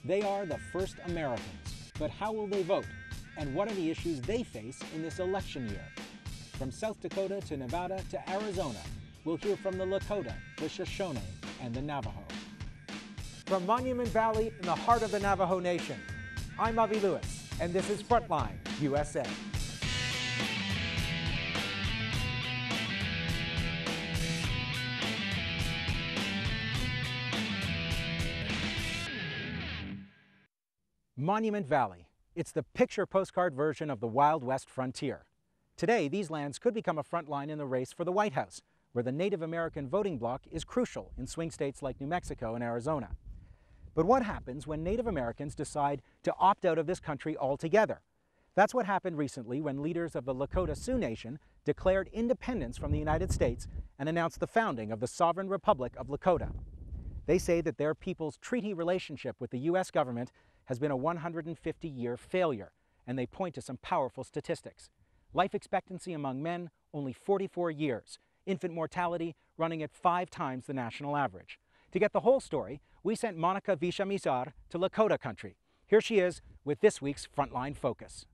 They are the first Americans, but how will they vote? And what are the issues they face in this election year? From South Dakota to Nevada to Arizona, we'll hear from the Lakota, the Shoshone, and the Navajo. From Monument Valley in the heart of the Navajo Nation, I'm Avi Lewis, and this is Frontline USA. Monument Valley. It's the picture postcard version of the Wild West frontier. Today, these lands could become a front line in the race for the White House, where the Native American voting bloc is crucial in swing states like New Mexico and Arizona. But what happens when Native Americans decide to opt out of this country altogether? That's what happened recently when leaders of the Lakota Sioux Nation declared independence from the United States and announced the founding of the Sovereign Republic of Lakota. They say that their people's treaty relationship with the U.S. government has been a 150-year failure, and they point to some powerful statistics. Life expectancy among men, only 44 years. Infant mortality running at 5 times the national average. To get the whole story, we sent Monica Vishamizar to Lakota country. Here she is with this week's Frontline Focus.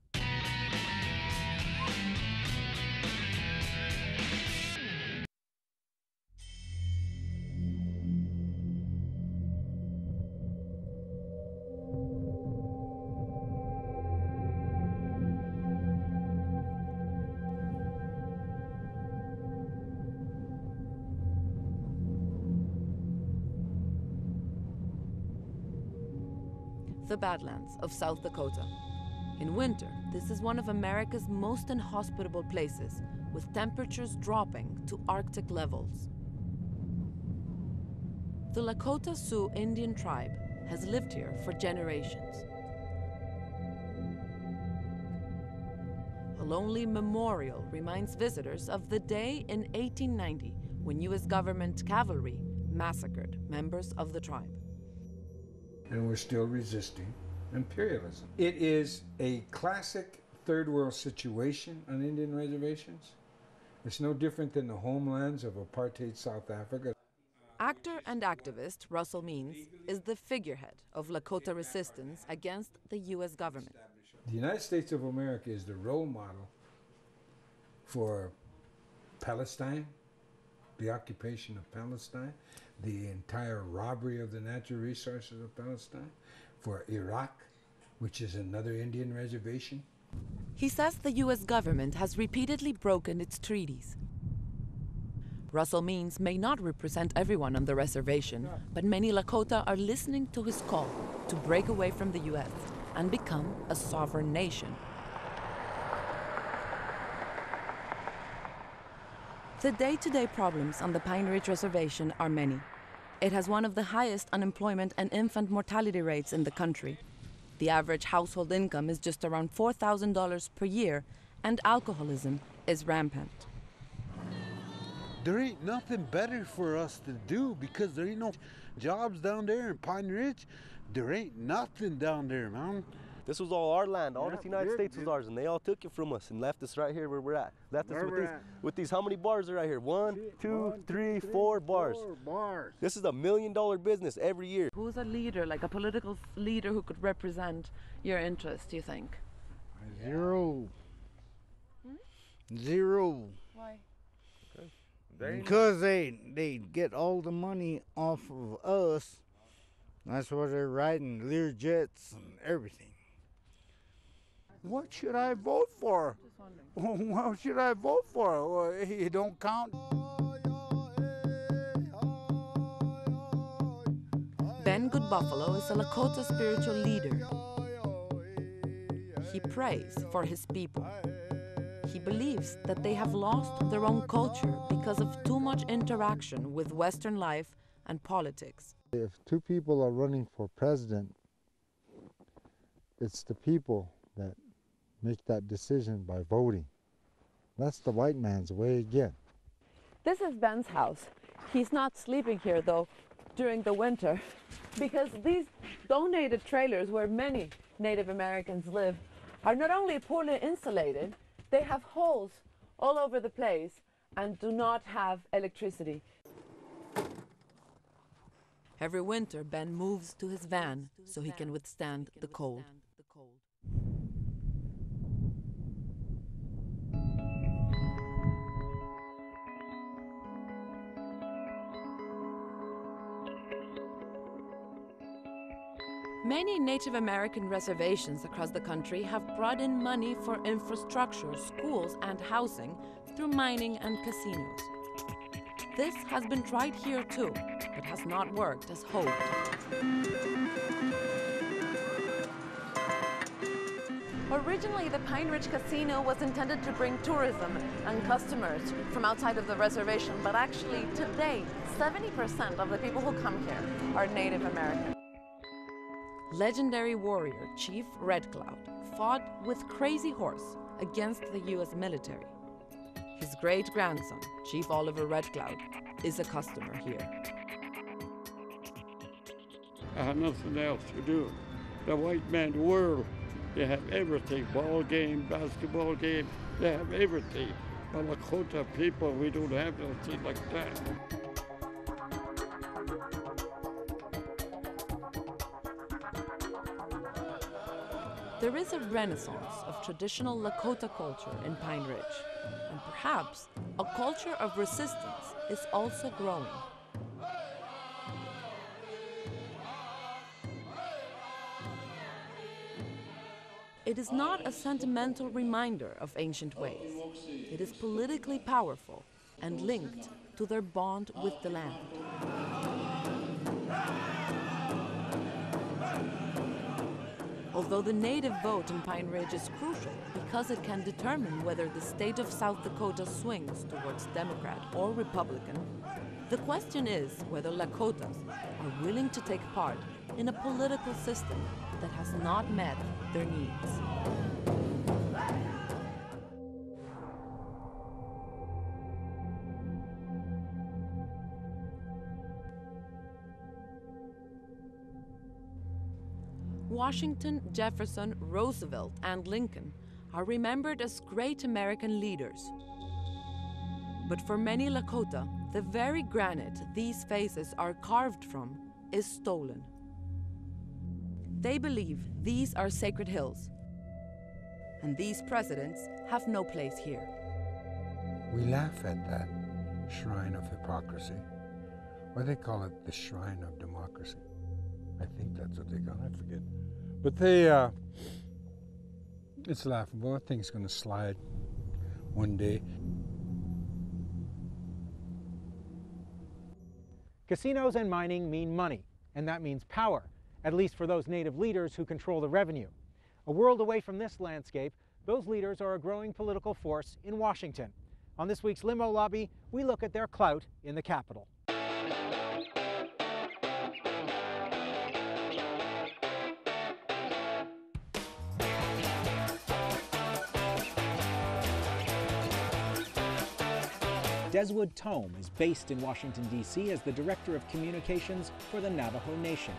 The Badlands of South Dakota. In winter, this is one of America's most inhospitable places, with temperatures dropping to Arctic levels. The Lakota Sioux Indian tribe has lived here for generations. A lonely memorial reminds visitors of the day in 1890 when U.S. government cavalry massacred members of the tribe. And we're still resisting imperialism. It is a classic third world situation on Indian reservations. It's no different than the homelands of apartheid South Africa. Actor and activist Russell Means is the figurehead of Lakota resistance against the U.S. government. The United States of America is the role model for Palestine, the occupation of Palestine, the entire robbery of the natural resources of Palestine, for Iraq, which is another Indian reservation. He says the U.S. government has repeatedly broken its treaties. Russell Means may not represent everyone on the reservation, but many Lakota are listening to his call to break away from the U.S. and become a sovereign nation. The day-to-day problems on the Pine Ridge Reservation are many. It has one of the highest unemployment and infant mortality rates in the country. The average household income is just around $4,000 per year, and alcoholism is rampant. There ain't nothing better for us to do because there ain't no jobs down there in Pine Ridge. There ain't nothing down there, man. This was all our land. All this United States was ours, and they all took it from us and left us right here where we're at. Left us with these, how many bars are right here? 1, 2, 3, 4 bars. 4 bars. This is $1 million business every year. Who's a leader, like a political leader who could represent your interests, do you think? Zero. Zero. Why? Because they get all the money off of us. That's why they're riding Lear jets and everything. What should I vote for? What should I vote for? Well, it don't count. Ben Good Buffalo is a Lakota spiritual leader. He prays for his people. He believes that they have lost their own culture because of too much interaction with Western life and politics. If 2 people are running for president, it's the people that make that decision by voting. That's the white man's way again. This is Ben's house. He's not sleeping here, though, during the winter, because these donated trailers where many Native Americans live are not only poorly insulated, they have holes all over the place and do not have electricity. Every winter, Ben moves to his van so he can withstand the cold. Many Native American reservations across the country have brought in money for infrastructure, schools, and housing through mining and casinos. This has been tried here too, but has not worked as hoped. Originally, the Pine Ridge Casino was intended to bring tourism and customers from outside of the reservation, but actually today, 70% of the people who come here are Native American. Legendary warrior Chief Red Cloud fought with Crazy Horse against the U.S. military. His great-grandson, Chief Oliver Red Cloud, is a customer here. I had nothing else to do. The white man world, they have everything, ball game, basketball game, they have everything. The Lakota people, we don't have nothing like that. There is a renaissance of traditional Lakota culture in Pine Ridge, and perhaps a culture of resistance is also growing. It is not a sentimental reminder of ancient ways. It is politically powerful and linked to their bond with the land. Although the native vote in Pine Ridge is crucial because it can determine whether the state of South Dakota swings towards Democrat or Republican, the question is whether Lakotas are willing to take part in a political system that has not met their needs. Washington, Jefferson, Roosevelt, and Lincoln are remembered as great American leaders. But for many Lakota, the very granite these faces are carved from is stolen. They believe these are sacred hills, and these presidents have no place here. We laugh at that shrine of hypocrisy. Why they call it the shrine of democracy. I think that's what they call it, I forget. But it's laughable. I think it's going to slide one day. Casinos and mining mean money, and that means power, at least for those native leaders who control the revenue. A world away from this landscape, those leaders are a growing political force in Washington. On this week's Limo Lobby, we look at their clout in the Capitol. Deswood Tome is based in Washington, D.C. as the Director of Communications for the Navajo Nation.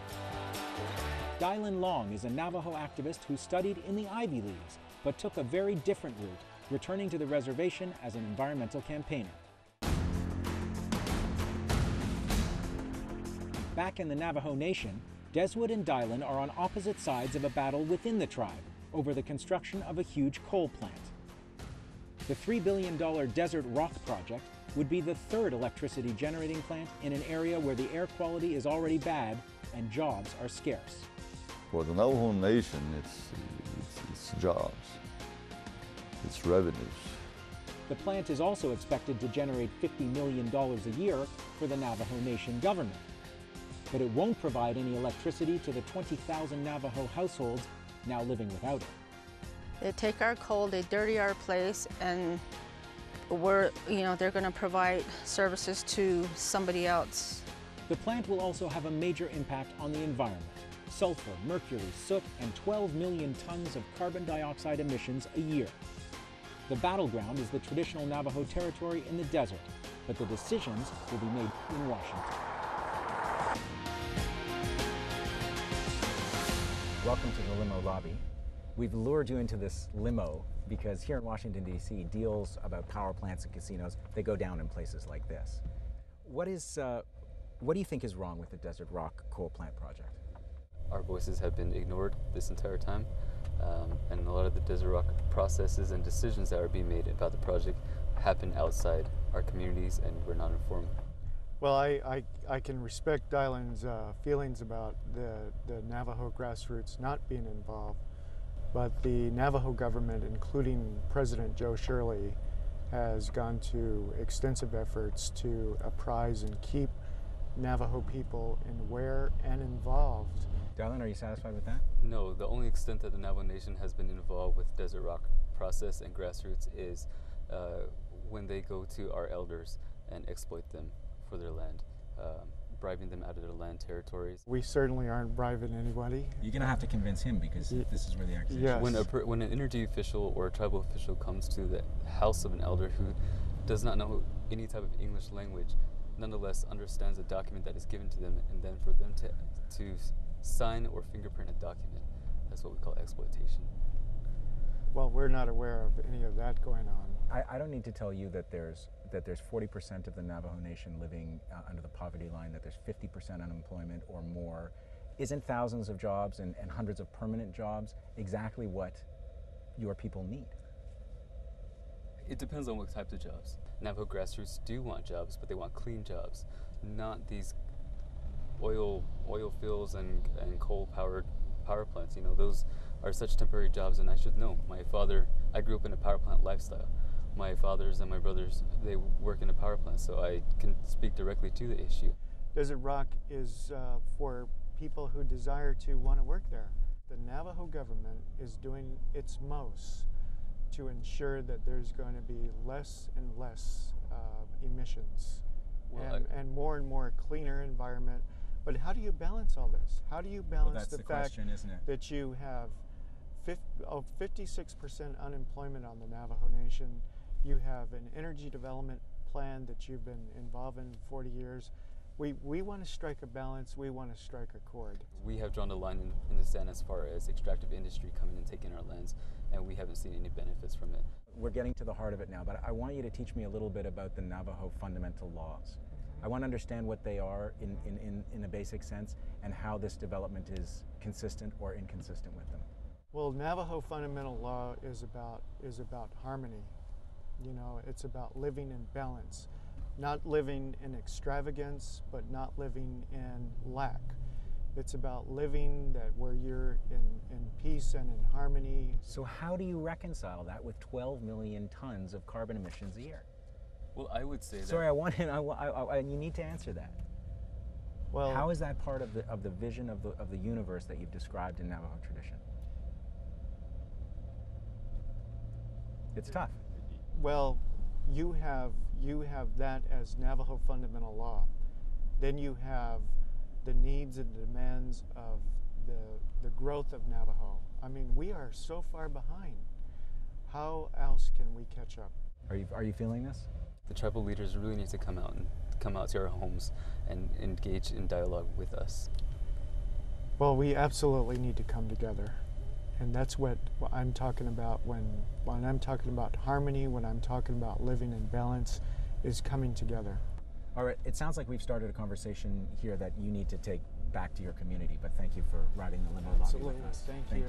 Dylan Long is a Navajo activist who studied in the Ivy Leagues, but took a very different route, returning to the reservation as an environmental campaigner. Back in the Navajo Nation, Deswood and Dylan are on opposite sides of a battle within the tribe over the construction of a huge coal plant. The $3 billion Desert Rock Project would be the third electricity generating plant in an area where the air quality is already bad and jobs are scarce. For the Navajo Nation, it's jobs, it's revenues. The plant is also expected to generate $50 million a year for the Navajo Nation government. But it won't provide any electricity to the 20,000 Navajo households now living without it. They take our coal, they dirty our place, and they're going to provide services to somebody else. The plant will also have a major impact on the environment. Sulfur, mercury, soot, and 12 million tons of carbon dioxide emissions a year. The battleground is the traditional Navajo territory in the desert, but the decisions will be made in Washington. Welcome to the Limo Lobby. We've lured you into this limo because here in Washington, D.C., deals about power plants and casinos, they go down in places like this. What is What do you think is wrong with the Desert Rock coal plant project? Our voices have been ignored this entire time, and a lot of the Desert Rock processes and decisions that are being made about the project happen outside our communities, and we're not informed. Well, I can respect Dylan's feelings about the Navajo grassroots not being involved, but the Navajo government, including President Joe Shirley, has gone to extensive efforts to apprise and keep Navajo people aware and involved. Dylan, are you satisfied with that? No, the only extent that the Navajo Nation has been involved with Desert Rock process and grassroots is when they go to our elders and exploit them for their land, bribing them out of their land territories. We certainly aren't bribing anybody. You're going to have to convince him, because this is where the accusation Yes. is. When an energy official or a tribal official comes to the house of an elder who does not know any type of English language, nonetheless understands a document that is given to them, and then for them to sign or fingerprint a document, that's what we call exploitation. Well, we're not aware of any of that going on. I don't need to tell you that there's 40% of the Navajo Nation living under the poverty line, that there's 50% unemployment or more. Isn't thousands of jobs and hundreds of permanent jobs exactly what your people need? It depends on what types of jobs. Navajo grassroots do want jobs, but they want clean jobs, not these oil fields and coal-powered power plants. You know, those are such temporary jobs, and I should know. I grew up in a power plant lifestyle. My fathers and my brothers, they work in a power plant, so I can speak directly to the issue. Desert Rock is for people who desire to want to work there. The Navajo government is doing its most to ensure that there's going to be less and less emissions, and more cleaner environment. But how do you balance all this? How do you balance the fact question, isn't it? that you have 56% unemployment on the Navajo Nation? You have an energy development plan that you've been involved in 40 years. We want to strike a balance. We want to strike a chord. We have drawn the line in the sand as far as extractive industry coming and taking our lands, and we haven't seen any benefits from it. We're getting to the heart of it now, but I want you to teach me a little bit about the Navajo fundamental laws. I want to understand what they are in a basic sense, and how this development is consistent or inconsistent with them. Well, Navajo fundamental law is about harmony. You know, it's about living in balance, not living in extravagance, but not living in lack. It's about living where you're in peace and in harmony. So how do you reconcile that with 12 million tons of carbon emissions a year? Well, I would say that... Sorry, you need to answer that. Well, how is that part of the vision of the universe that you've described in Navajo tradition? It's tough. Well, you have that as Navajo fundamental law. Then you have the needs and demands of the growth of Navajo. I mean, we are so far behind. How else can we catch up? Are you feeling this? The tribal leaders really need to come out to our homes and engage in dialogue with us. Well, we absolutely need to come together. And that's what I'm talking about when I'm talking about harmony, when I'm talking about living in balance, is coming together. All right, it sounds like we've started a conversation here that you need to take back to your community, but thank you for riding the limo lobby with us. Thank you.